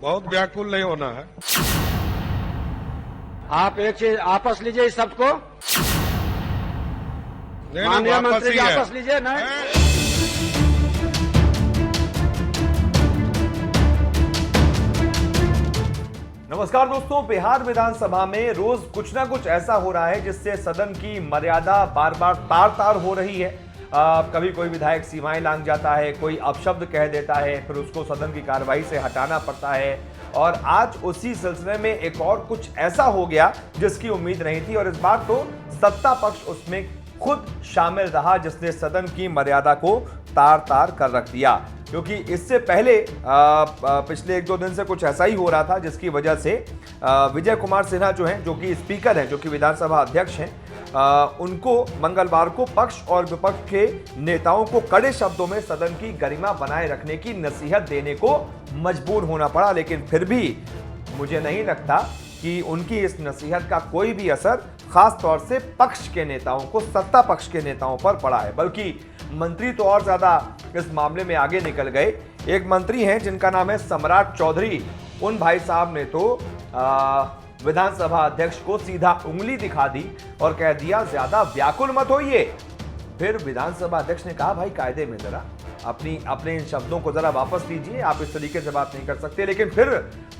बहुत व्याकुल नहीं होना है। आप एक चीज आपस लीजिए इस शब्द को। माननीय मंत्री जी आपस लीजिए ना। नमस्कार दोस्तों, बिहार विधानसभा में रोज कुछ ना कुछ ऐसा हो रहा है जिससे सदन की मर्यादा बार बार तार तार हो रही है। कभी कोई विधायक सीमाएं लांघ जाता है, कोई अपशब्द कह देता है, फिर उसको सदन की कार्रवाई से हटाना पड़ता है। और आज उसी सिलसिले में एक और कुछ ऐसा हो गया जिसकी उम्मीद नहीं थी, और इस बार तो सत्ता पक्ष उसमें खुद शामिल रहा, जिसने सदन की मर्यादा को तार तार कर रख दिया। क्योंकि इससे पहले पिछले 1-2 दिन से कुछ ऐसा ही हो रहा था, जिसकी वजह से विजय कुमार सिन्हा जो हैं, जो कि स्पीकर हैं, जो कि विधानसभा अध्यक्ष हैं, उनको मंगलवार को पक्ष और विपक्ष के नेताओं को कड़े शब्दों में सदन की गरिमा बनाए रखने की नसीहत देने को मजबूर होना पड़ा। लेकिन फिर भी मुझे नहीं लगता कि उनकी इस नसीहत का कोई भी असर खास तौर से पक्ष के नेताओं को, सत्ता पक्ष के नेताओं पर पड़ा है। बल्कि मंत्री तो और ज्यादा इस मामले में आगे निकल गए। एक मंत्री हैं जिनका नाम है सम्राट चौधरी। उन भाई साहब ने तो विधानसभा अध्यक्ष को सीधा उंगली दिखा दी और कह दिया ज्यादा व्याकुल मत होइए। फिर विधानसभा अध्यक्ष ने कहा, भाई कायदे में जरा अपने इन शब्दों को जरा वापस लीजिए, आप इस तरीके से बात नहीं कर सकते। लेकिन फिर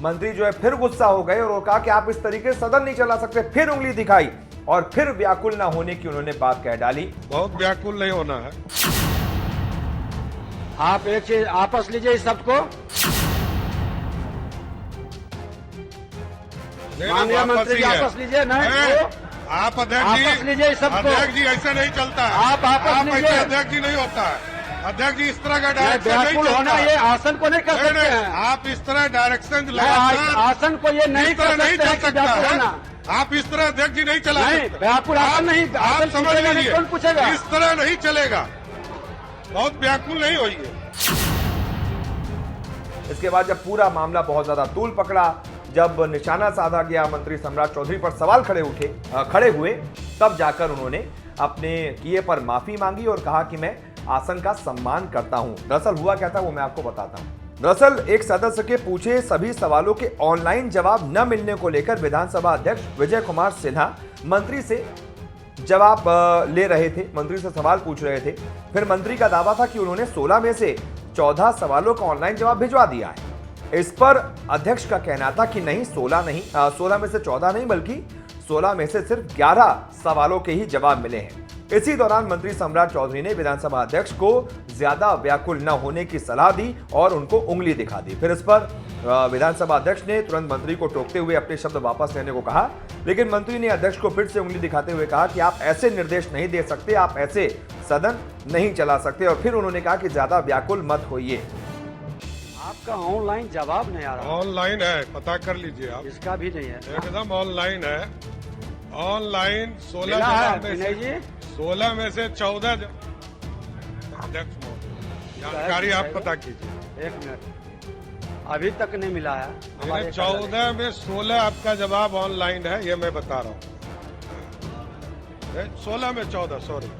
मंत्री जो है फिर गुस्सा हो गए और कहा कि आप इस तरीके से सदन नहीं चला सकते। फिर उंगली दिखाई और फिर व्याकुल ना होने की उन्होंने बात कह डाली। बहुत व्याकुल नहीं होना है। आप एक चीज आपस लीजिए इस शब्द को। माननीय मंत्री जी आपस लीजिए ना। आप अध्यक्ष आपस लीजिए इस शब्द को। अध्यक्ष जी ऐसे नहीं चलता है। आप आपस लीजिए। अध्यक्ष जी नहीं होता है। अध्यक्ष जी इस तरह का डायरेक्शन नहीं व्याकुल होना चलता। ये आसन को नहीं कर सकते हैं। आप इस तरह डायरेक्शन आसन को ये नहीं कर नहीं सकते चल हैं कि सकता व्याकुल है। होना। आप इस तरह अध्यक्ष जी नहीं चला नहीं, सकते। व्याकुल आसन नहीं, आप आसन समझ पूछेगा नहीं, लीजिए, कौन पूछेगा? इस तरह नहीं चलेगा। बहुत व्याकुल नहीं होइए। इसके बाद जब पूरा मामला बहुत ज्यादा तूल पकड़ा, जब निशाना साधा गया मंत्री सम्राट चौधरी पर, सवाल खड़े हुए, तब जाकर उन्होंने अपने किए पर माफी मांगी और कहा कि मैं आसन का सम्मान करता हूं। दरअसल हुआ क्या था वो मैं आपको बताता हूं। दरअसल एक सदस्य के पूछे सभी सवालों के ऑनलाइन जवाब न मिलने को लेकर विधानसभा अध्यक्ष विजय कुमार सिन्हा मंत्री से जवाब ले रहे थे, मंत्री से सवाल पूछ रहे थे। फिर मंत्री का दावा था कि उन्होंने 16 में से 14 सवालों का ऑनलाइन जवाब भिजवा दिया है। इस पर अध्यक्ष का कहना था कि नहीं, 16 में से 14 नहीं, बल्कि 16 में से सिर्फ 11 सवालों के ही जवाब मिले हैं। इसी दौरान मंत्री सम्राट चौधरी ने विधानसभा अध्यक्ष को ज्यादा व्याकुल न होने की सलाह दी और उनको उंगली दिखा दी। फिर इस पर विधानसभा अध्यक्ष ने तुरंत मंत्री को टोकते हुए अपने शब्द वापस लेने को कहा। लेकिन मंत्री ने अध्यक्ष को फिर से उंगली दिखाते हुए कहा कि आप ऐसे निर्देश नहीं दे सकते, आप ऐसे सदन नहीं चला सकते। और फिर उन्होंने कहा कि ज्यादा व्याकुल मत होइए। आपका ऑनलाइन जवाब नहीं आ रहा। ऑनलाइन है, पता कर लीजिए आप। इसका भी नहीं है, एकदम ऑनलाइन है। ऑनलाइन 16 में से 14 अध्यक्ष जानकारी आप पता कीजिए। 1 मिनट, अभी तक नहीं मिला है। 14 में 16 आपका जवाब ऑनलाइन है, ये मैं बता रहा हूँ। 16 में 14, सॉरी।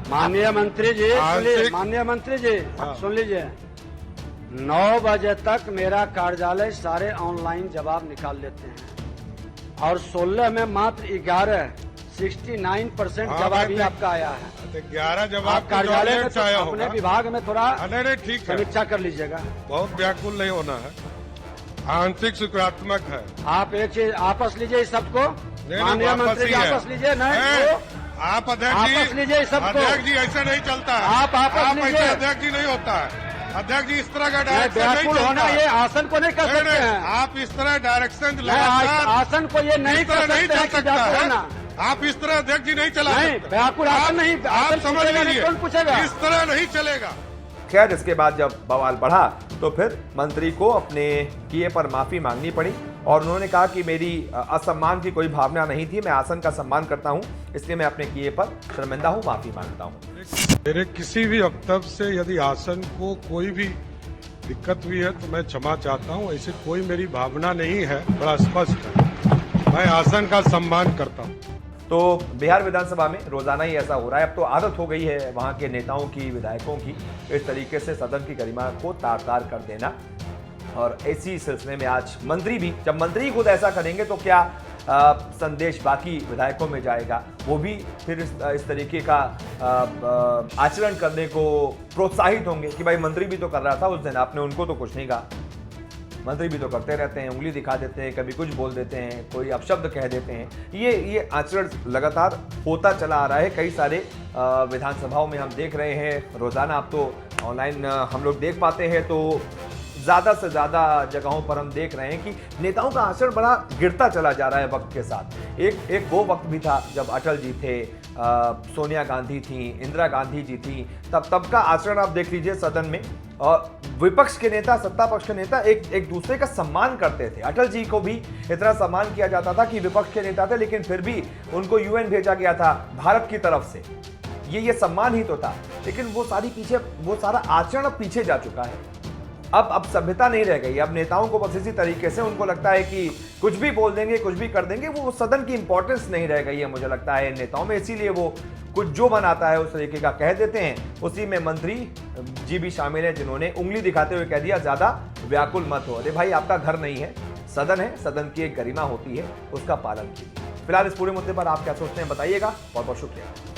माननीय मंत्री जी सुनिए, माननीय मंत्री जी सुन लीजिए। 9 बजे तक मेरा कार्यालय सारे ऑनलाइन जवाब निकाल लेते हैं और 16 में मात्र 69% जवाब ही आपका आया है। 11 जवाब कार्यालय में तो अपने विभाग में थोड़ा ठीक है, समीक्षा कर लीजिएगा। बहुत व्याकुल नहीं होना है, आंशिक सकारात्मक है। आप एक चीज आपस लीजिए इस शब्द को। माननीय मंत्री जी आपस लीजिए ना। आप अध्यक्ष आपस लीजिए इस शब्द को। अध्यक्ष जी ऐसे नहीं चलता है। आप आपस लीजिए। अध्यक्ष जी नहीं होता है। अध्यक्ष जी इस तरह का डायरेक्शन नहीं व्याकुल चलता होना है। ये आसन को नहीं कर सकते हैं। आप इस तरह डायरेक्शन आसन को ये नहीं कर सकते हैं कि व्याकुल होना। आप इस तरह अध्यक्ष जी नहीं चला नहीं, सकते। व्याकुल आसन नहीं, आप आसन समझ पूछेगा नहीं, लीजिए, कौन पूछेगा? इस तरह नहीं चलेगा। खैर, इसके बाद जब बवाल बढ़ा तो फिर मंत्री को अपने किए पर माफी मांगनी पड़ी और उन्होंने कहा कि मेरी असम्मान की कोई भावना नहीं थी, मैं आसन का सम्मान करता हूं, इसलिए मैं अपने किए पर शर्मिंदा हूं, माफी मांगता हूं। मेरे किसी भी वक्तव्य से यदि आसन को कोई भी दिक्कत हुई है तो मैं क्षमा चाहता हूं। ऐसी कोई मेरी भावना नहीं है, बड़ा स्पष्ट है। मैं आसन का सम्मान करता हूं। तो बिहार विधानसभा में रोजाना ही ऐसा हो रहा है। अब तो आदत हो गई है वहां के नेताओं की, विधायकों की, इस तरीके से सदन की गरिमा को तार तार कर देना। और इसी सिलसिले में आज मंत्री भी, जब मंत्री खुद ऐसा करेंगे तो क्या संदेश बाकी विधायकों में जाएगा, वो भी फिर इस तरीके का आचरण करने को प्रोत्साहित होंगे कि भाई मंत्री भी तो कर रहा था उस दिन, आपने उनको तो कुछ नहीं कहा। मंत्री भी तो करते रहते हैं, उंगली दिखा देते हैं, कभी कुछ बोल देते हैं, कोई अपशब्द कह देते हैं। ये आचरण लगातार होता चला आ रहा है। कई सारे विधानसभाओं में हम देख रहे हैं, रोजाना आप तो ऑनलाइन हम लोग देख पाते हैं, तो ज़्यादा से ज़्यादा जगहों पर हम देख रहे हैं कि नेताओं का आचरण बड़ा गिरता चला जा रहा है वक्त के साथ। एक वो वक्त भी था जब अटल जी थे, सोनिया गांधी थी, इंदिरा गांधी जी थी, तब का आचरण आप देख लीजिए सदन में। और विपक्ष के नेता, सत्ता पक्ष के नेता एक दूसरे का सम्मान करते थे। अटल जी को भी इतना सम्मान किया जाता था कि विपक्ष के नेता थे, लेकिन फिर भी उनको यूएन भेजा गया था भारत की तरफ से। ये सम्मान ही तो था, लेकिन वो सारा आचरण अब पीछे जा चुका है। अब सभ्यता नहीं रह गई। अब नेताओं को बस इसी तरीके से उनको लगता है कि कुछ भी बोल देंगे, कुछ भी कर देंगे, वो सदन की इंपॉर्टेंस नहीं रह गई है मुझे लगता है नेताओं में। इसीलिए वो कुछ जो बनाता है उस तरीके का कह देते हैं। उसी में मंत्री जी भी शामिल हैं जिन्होंने उंगली दिखाते हुए कह दिया ज्यादा व्याकुल मत हो। अरे भाई, आपका घर नहीं है, सदन है, सदन की एक गरिमा होती है, उसका पालन कीजिए। फिलहाल इस पूरे मुद्दे पर आप क्या सोचते हैं बताइएगा। बहुत बहुत शुक्रिया।